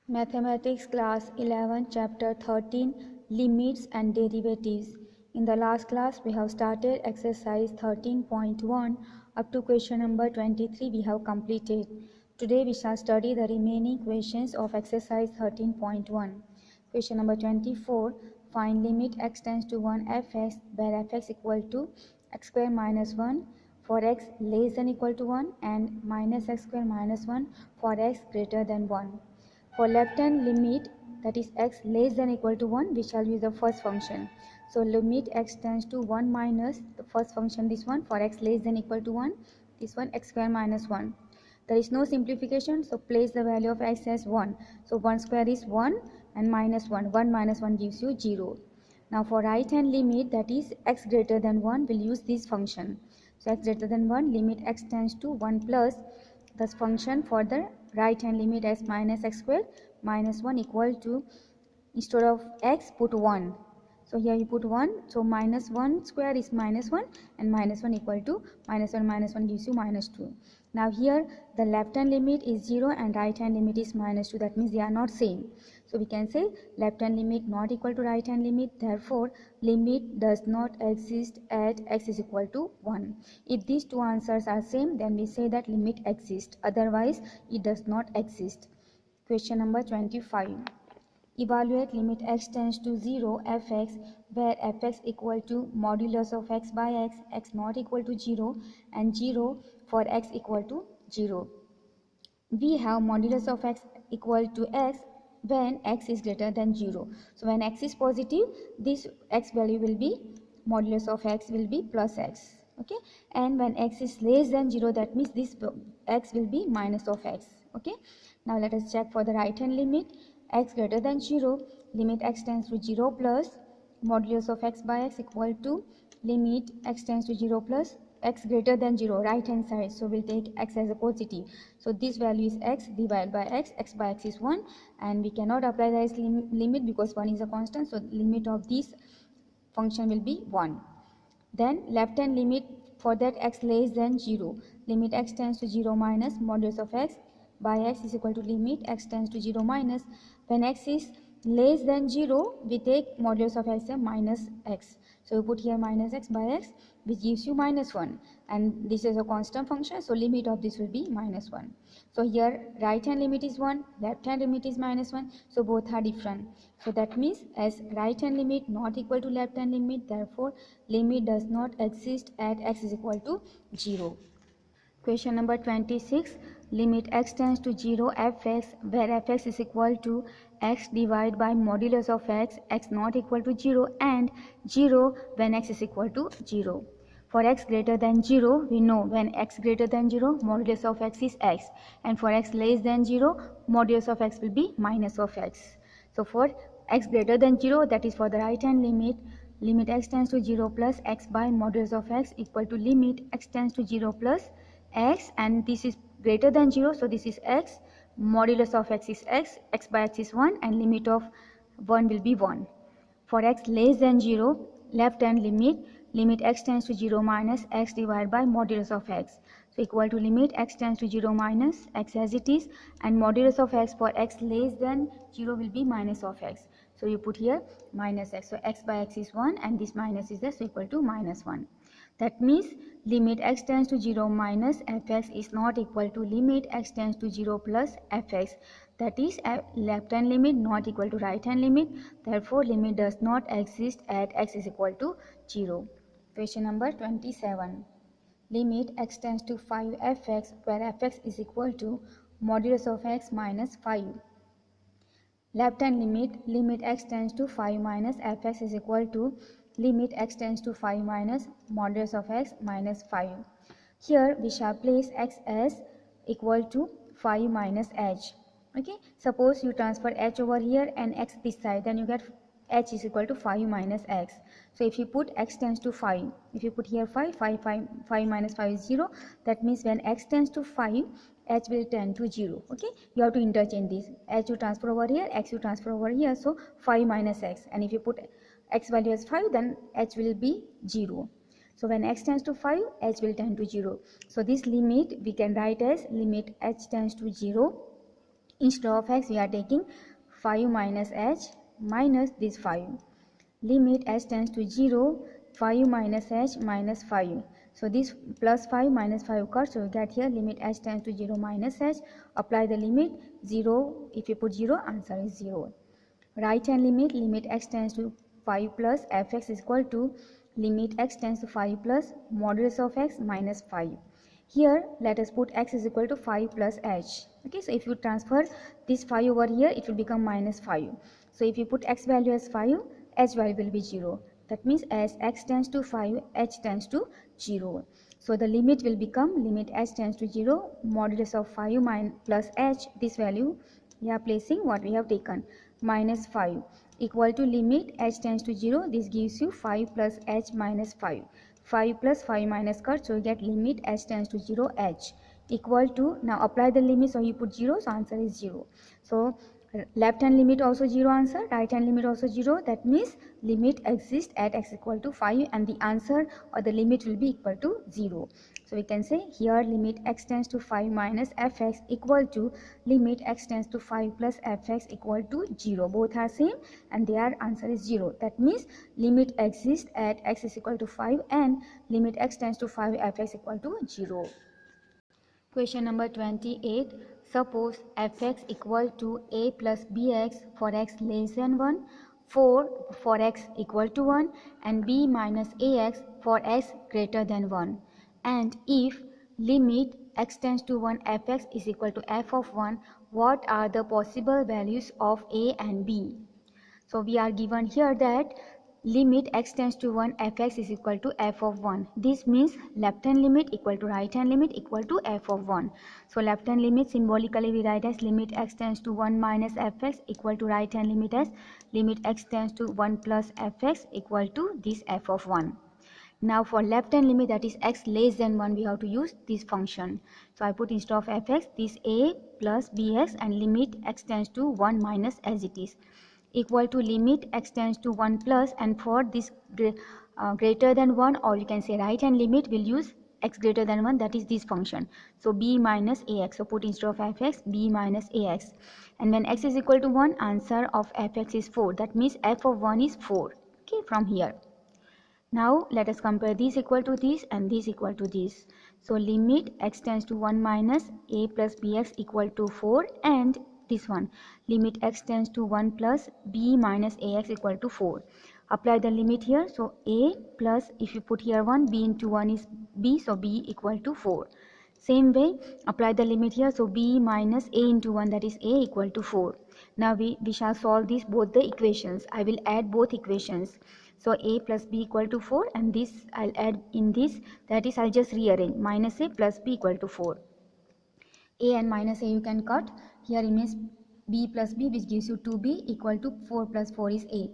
Mathematics class 11 chapter 13 limits and derivatives. In the last class we have started exercise 13.1 up to question number 23 we have completed. Today we shall study the remaining questions of exercise 13.1. Question number 24, find limit x tends to 1 fx where fx equal to x square minus 1 for x less than equal to 1 and minus x square minus 1 for x greater than 1. For left hand limit, that is x less than equal to 1, we shall use the first function. So limit x tends to 1 minus the first function, this one, for x less than equal to 1, this one, x square minus 1. There is no simplification, so place the value of x as 1. So 1 square is 1 and minus 1. 1 minus 1 gives you 0. Now for right hand limit, that is x greater than 1, we'll use this function. So x greater than 1, limit x tends to 1 plus this function for the right hand limit as minus x square minus 1 equal to, instead of x put 1. So here you put 1, so minus 1 square is minus 1 and minus 1 equal to minus 1 gives you minus 2. Now here the left hand limit is 0 and right hand limit is minus 2, that means they are not same. So we can say left hand limit not equal to right hand limit, therefore limit does not exist at x is equal to 1. If these two answers are same, then we say that limit exists, otherwise it does not exist. Question number 25. Evaluate limit x tends to 0 fx where fx equal to modulus of x by x, x not equal to 0 and 0 for x equal to 0. We have modulus of x equal to x when x is greater than 0. So when x is positive, this x value will be, modulus of x will be plus x. Okay, and when x is less than 0, that means this x will be minus of x. Okay, now let us check for the right hand limit. X greater than 0, limit x tends to 0 plus modulus of x by x equal to limit x tends to 0 plus x greater than 0, right hand side, so we'll take x as a positive. So this value is x divided by x, x by x is 1 and we cannot apply this limit because 1 is a constant, so limit of this function will be 1. Then left hand limit, for that x less than 0, limit x tends to 0 minus modulus of x by x is equal to limit x tends to 0 minus, when x is less than 0, we take modulus of x as minus x. So we put here minus x by x, which gives you minus 1. And this is a constant function, so limit of this will be minus 1. So here right hand limit is 1, left hand limit is minus 1. So both are different. So that means as right hand limit not equal to left hand limit, therefore limit does not exist at x is equal to 0. Question number 26. Limit x tends to 0 fx where fx is equal to x divided by modulus of x, x not equal to 0 and 0 when x is equal to 0. For x greater than 0, we know when x greater than 0, modulus of x is x, and for x less than 0, modulus of x will be minus of x. So for x greater than 0, that is for the right hand limit, limit x tends to 0 plus x by modulus of x equal to limit x tends to 0 plus x, and this is greater than 0, so this is x, modulus of x is x, x by x is 1 and limit of 1 will be 1. For x less than 0, left hand limit, limit x tends to 0 minus x divided by modulus of x. So equal to limit x tends to 0 minus x as it is, and modulus of x for x less than 0 will be minus of x. So you put here minus x. So x by x is 1 and this minus is there, so equal to minus 1. That means limit x tends to 0 minus fx is not equal to limit x tends to 0 plus fx. That is left hand limit not equal to right hand limit. Therefore, limit does not exist at x is equal to 0. Question number 27. Limit x tends to 5 fx where fx is equal to modulus of x minus 5. Left hand limit, limit x tends to 5 minus fx is equal to limit x tends to 5 minus modulus of x minus 5. Here we shall place x as equal to 5 minus h. Okay, suppose you transfer h over here and x this side, then you get h is equal to 5 minus x. So if you put x tends to 5, if you put here 5 minus 5 is 0, that means when x tends to 5, h will tend to 0. Okay, you have to interchange this, h you transfer over here, x you transfer over here, so 5 minus x, and if you put x value as 5, then h will be 0. So when x tends to 5, h will tend to 0. So this limit we can write as limit h tends to 0 Instead of x we are taking 5 minus h minus this 5. Limit h tends to 0, 5 minus h minus 5. So this plus 5 minus 5 occurs, so we get here limit h tends to 0 minus h. Apply the limit 0. If you put 0, answer is 0. Right hand limit x tends to 5 plus fx is equal to limit x tends to 5 plus modulus of x minus 5. Here let us put x is equal to 5 plus h. Okay, so if you transfer this 5 over here, it will become minus 5. So if you put x value as 5, h value will be 0. That means as x tends to 5, h tends to 0. So the limit will become limit h tends to 0 modulus of 5 plus h. This value we are placing what we have taken minus 5 equal to limit h tends to 0. This gives you 5 plus h minus 5. 5 plus 5 minus cut, so you get limit h tends to 0 h equal to, now apply the limit, so you put 0, so answer is 0. So left hand limit also 0 answer, right hand limit also 0. That means limit exists at x equal to 5 and the answer or the limit will be equal to 0. So we can say here limit x tends to 5 minus fx equal to limit x tends to 5 plus fx equal to 0. Both are same and their answer is 0. That means limit exists at x is equal to 5 and limit x tends to 5 fx equal to 0. Question number 28. Suppose fx equal to a plus bx for x less than 1, 4 for x equal to 1 and b minus ax for x greater than 1. And if limit x tends to 1 fx is equal to f of 1, what are the possible values of a and b? So we are given here that limit x tends to 1 fx is equal to f of 1. This means left hand limit equal to right hand limit equal to f of 1. So left hand limit symbolically we write as limit x tends to 1 minus fx equal to right hand limit as limit x tends to 1 plus fx equal to this f of 1. Now for left hand limit, that is x less than 1, we have to use this function. So I put instead of fx this a plus bx and limit x tends to 1 minus as it is equal to limit x tends to 1 plus, and for this greater than 1, or you can say right hand limit, will use x greater than 1, that is this function. So b minus ax, so put instead of fx b minus ax, and when x is equal to 1, answer of fx is 4. That means f of 1 is 4. Okay, from here. Now let us compare this equal to this and this equal to this. So limit x tends to 1 minus a plus bx equal to 4, and this one limit x tends to 1 plus b minus ax equal to 4. Apply the limit here, so a plus, if you put here 1, b into 1 is b, so b equal to 4. Same way apply the limit here, so b minus a into 1, that is a equal to 4. Now we shall solve these both the equations. I will add both equations. So a plus b equal to 4, and this I'll add in this, that is I'll just rearrange minus a plus b equal to 4. A and minus a you can cut. Here remains b plus b, which gives you 2b equal to 4 plus 4 is 8.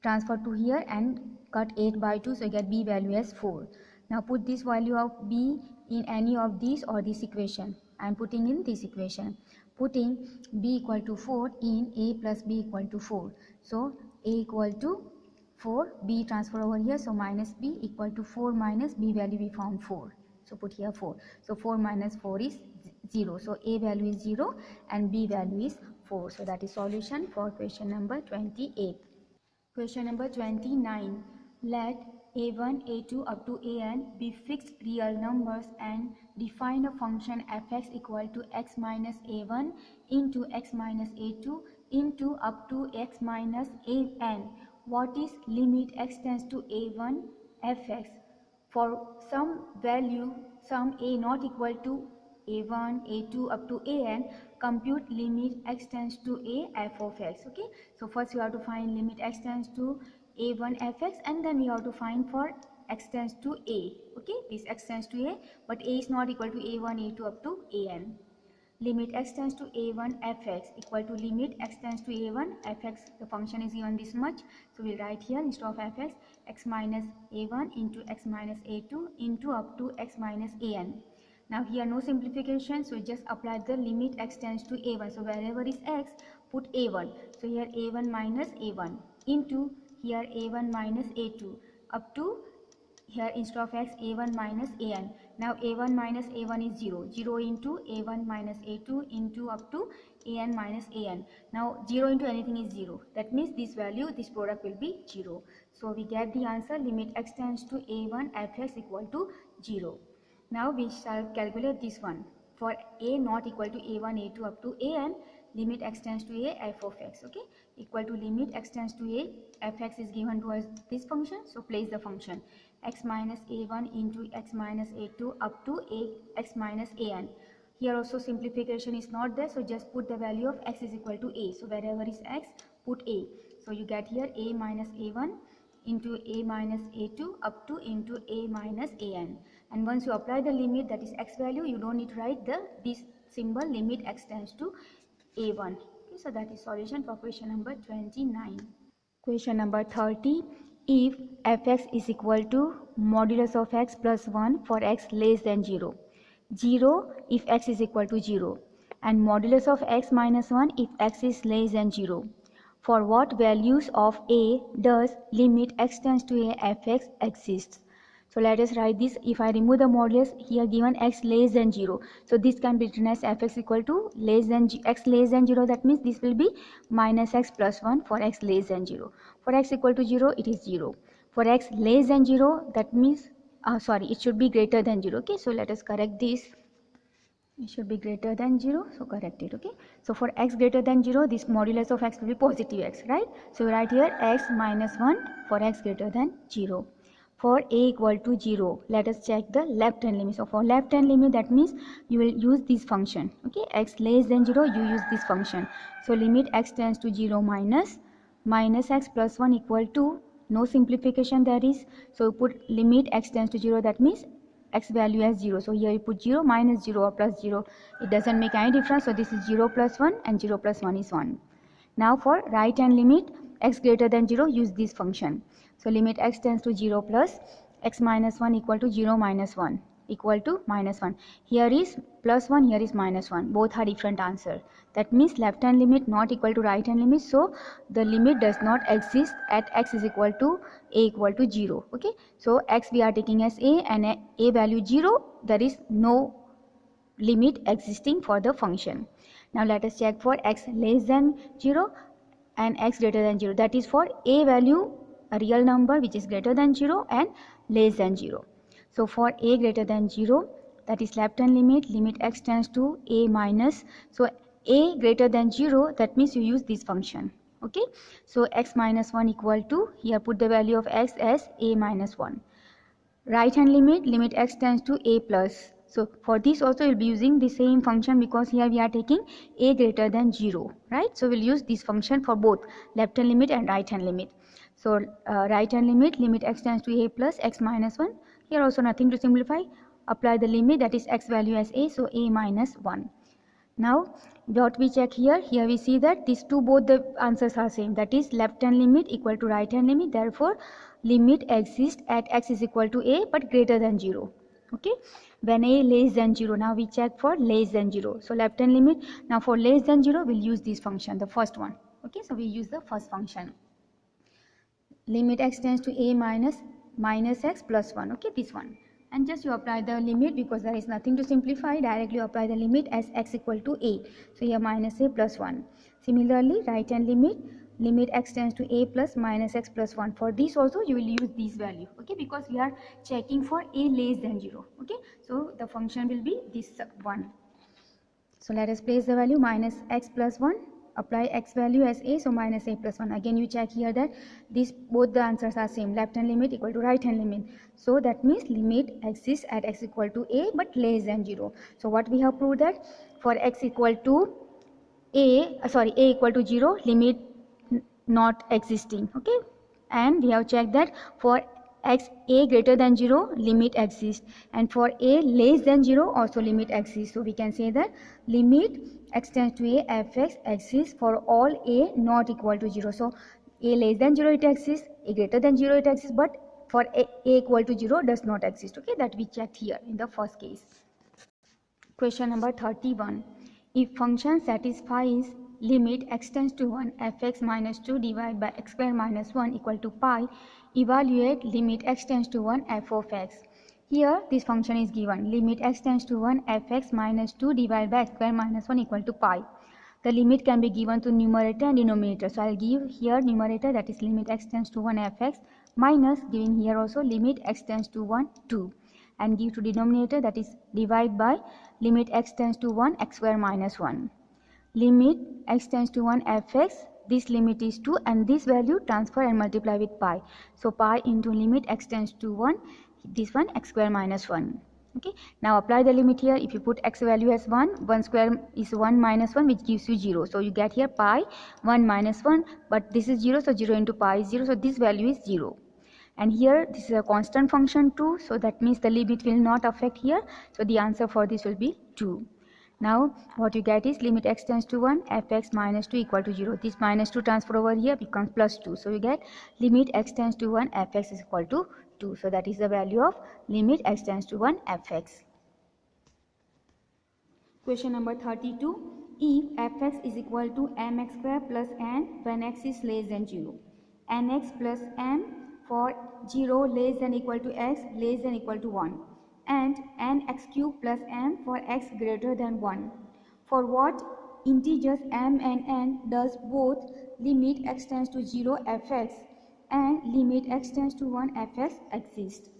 Transfer to here and cut 8 by 2, so you get b value as 4. Now put this value of b in any of these or this equation. I am putting in this equation. Putting b equal to 4 in a plus b equal to 4. So a equal to 4, b transfer over here, so minus b equal to 4 minus b value we found 4. So put here 4. So 4 minus 4 is 0. So a value is 0 and b value is 4. So that is solution for question number 28. Question number 29. Let a1, a2 up to an be fixed real numbers and define a function fx equal to x minus a1 into x minus a2 into up to x minus an. What is limit x tends to a1 fx? For some value, some a not equal to a1, a2 up to an, compute limit x tends to a f of x. Okay, so first you have to find limit x tends to a1 fx, and then we have to find for x tends to a. Okay, this x tends to a, but a is not equal to a1, a2 up to an. Limit x tends to a1 fx equal to limit x tends to a1 fx. The function is given this much, so we'll write here instead of fx x minus a1 into x minus a2 into up to x minus an. Now here no simplification, so just apply the limit x tends to a1. So wherever is x, put a1. So here a1 minus a1 into here a1 minus a2 up to here instead of x a1 minus an. Now a1 minus a1 is 0. 0 into a1 minus a2 into up to an minus an. Now 0 into anything is 0. That means this value, this product will be 0. So we get the answer, limit x tends to a1 fx equal to 0. Now we shall calculate this one. For a not equal to a1, a2 up to an, limit x tends to a f of x, okay, equal to limit x tends to a fx is given to us this function. So place the function x minus a1 into x minus a2 up to a x minus an. Here also simplification is not there, so just put the value of x is equal to a. So wherever is x, put a. So you get here a minus a1 into a minus a2 up to into a minus an. And once you apply the limit, that is x value, you don't need to write this symbol limit x tends to a1. Okay, so that is solution for question number 29. Question number 30. If fx is equal to modulus of x plus 1 for x less than 0. 0 if x is equal to 0. And modulus of x minus 1 if x is less than 0. For what values of a does limit x tends to a fx exists? So let us write this. If I remove the modulus, here given x less than 0. So this can be written as fx equal to x less than 0. That means this will be minus x plus 1 for x less than 0. For x equal to 0, it is 0. For x less than 0, that means, it should be greater than 0. Okay, so let us correct this. It should be greater than 0, so correct it. Okay, so for x greater than 0, this modulus of x will be positive x, right? So write here x minus 1 for x greater than 0. For a equal to 0, let us check the left hand limit. So for left hand limit, that means you will use this function. Okay, x less than 0, you use this function. So limit x tends to 0 minus x plus 1 equal to, no simplification there is. So put limit x tends to 0, that means x value as 0. So here you put 0 minus 0 or plus 0. It doesn't make any difference. So this is 0 plus 1 and 0 plus 1 is 1. Now for right hand limit, x greater than 0, use this function. So limit x tends to 0 plus x minus 1 equal to 0 minus 1 equal to minus 1. Here is plus 1, here is minus 1. Both are different answer. That means left hand limit not equal to right hand limit. So the limit does not exist at x is equal to a equal to 0. Okay. So x we are taking as a and a value 0. There is no limit existing for the function. Now let us check for x less than 0 and x greater than 0. That is for a value, a real number which is greater than 0 and less than 0. So for a greater than 0, that is left hand limit x tends to a minus. So a greater than 0, that means you use this function. Okay. So x minus 1 equal to, here put the value of x as a minus 1. Right hand limit x tends to a plus. So for this also you will be using the same function, because here we are taking a greater than 0, right? So we'll use this function for both left hand limit and right hand limit. So right hand limit x tends to a plus x minus 1. Here also nothing to simplify. Apply the limit, that is x value as a, so a minus 1. Now what we check here, we see that these two, both the answers are same, that is left hand limit equal to right hand limit. Therefore limit exists at x is equal to a but greater than 0. Okay, when a less than 0. Now we check for less than 0. So left hand limit. Now for less than 0, we'll use this function, the first one. Okay, so we use the first function. Limit x tends to a minus x plus 1. Okay, this one. And just you apply the limit, because there is nothing to simplify. Directly you apply the limit as x equal to a. So here minus a plus 1. Similarly, right hand limit x tends to a plus minus x plus 1. For this also you will use this value. Okay, because we are checking for a less than 0. Okay, so the function will be this one. So let us place the value minus x plus 1. Apply x value as a, so minus a plus 1. Again you check here that both the answers are same, left hand limit equal to right hand limit. So that means limit exists at x equal to a but less than 0. So what we have proved, that for x equal to a equal to 0, limit not existing. Okay, and we have checked that for x a greater than 0, limit exists, and for a less than 0 also limit exists. So we can say that limit x tends to a fx exists for all a not equal to 0. So a less than 0 it exists, a greater than 0 it exists, but for a equal to 0 does not exist. Okay, that we checked here in the first case. Question number 31. If function satisfies limit x tends to 1 fx minus 2 divided by x square minus 1 equal to pi, evaluate limit x tends to 1 f of x. Here this function is given, limit x tends to 1 fx minus 2 divided by x square minus 1 equal to pi. The limit can be given to numerator and denominator. So I'll give here numerator, that is limit x tends to 1 fx, minus giving here also limit x tends to 1 2, and give to denominator, that is divide by limit x tends to 1 x square minus 1. Limit x tends to 1 fx, this limit is 2 and this value transfer and multiply with pi. So pi into limit x tends to 1, this one x square minus 1. Okay, now apply the limit here. If you put x value as 1 square is 1 minus 1, which gives you 0. So you get here pi 1 minus 1, but this is 0, so 0 into pi is 0, so this value is 0. And here this is a constant function too, so that means the limit will not affect here, so the answer for this will be 2. Now what you get is limit x tends to 1 fx minus 2 equal to 0. This minus 2 transfer over here becomes plus 2. So you get limit x tends to 1 fx is equal to 2. So that is the value of limit x tends to 1 fx. Question number 32. If fx is equal to mx square plus n when x is less than 0. nx plus m for 0 less than equal to x less than equal to 1. And nx cube plus m for x greater than 1. For what integers m and n does both limit x tends to 0 fx and limit x tends to 1 fx exist?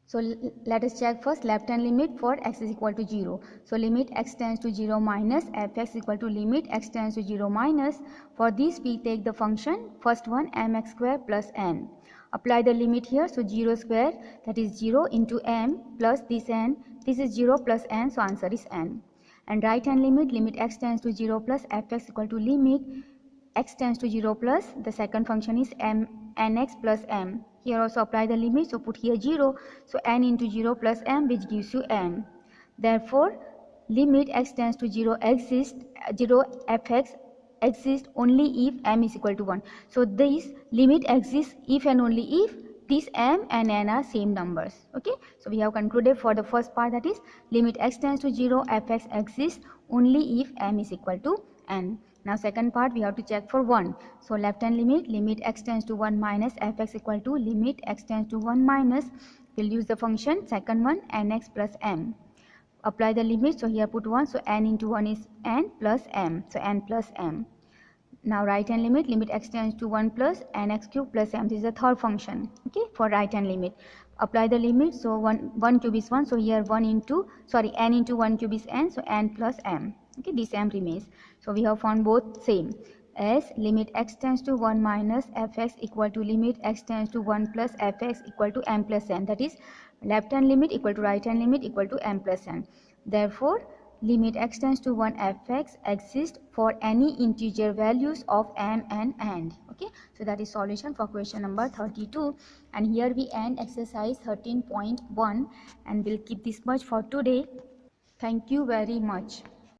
So let us check first left hand limit for x is equal to 0. So limit x tends to 0 minus fx equal to limit x tends to 0 minus. For this we take the function first one mx square plus n. Apply the limit here, so 0 square, that is 0 into m plus this n. This is 0 plus n, so answer is n. And right hand limit x tends to 0 plus fx equal to limit x tends to 0 plus, the second function is nx plus m. Here also apply the limit, so put here 0, so n into 0 plus m, which gives you n. Therefore limit x tends to 0 fx exists only if m is equal to 1. So this limit exists if and only if this m and n are same numbers. Okay, so we have concluded for the first part, that is limit x tends to 0 fx exists only if m is equal to n. Now second part we have to check for 1. So left hand limit x tends to 1 minus fx equal to limit x tends to 1 minus, we'll use the function second one nx plus m. Apply the limit, so here put 1, so n into 1 is n plus m, so n plus m. Now right hand limit x tends to 1 plus nx cube plus m, this is the third function. Okay, for right hand limit apply the limit, so 1 cube is 1, so here n into 1 cube is n, so n plus m. Okay, this m remains, so we have found both same, as limit x tends to 1 minus fx equal to limit x tends to 1 plus fx equal to m plus n, that is left hand limit equal to right hand limit equal to m plus n. Therefore limit x tends to 1 fx exists for any integer values of m and n. Okay, so that is solution for question number 32, and here we end exercise 13.1, and we'll keep this much for today. Thank you very much.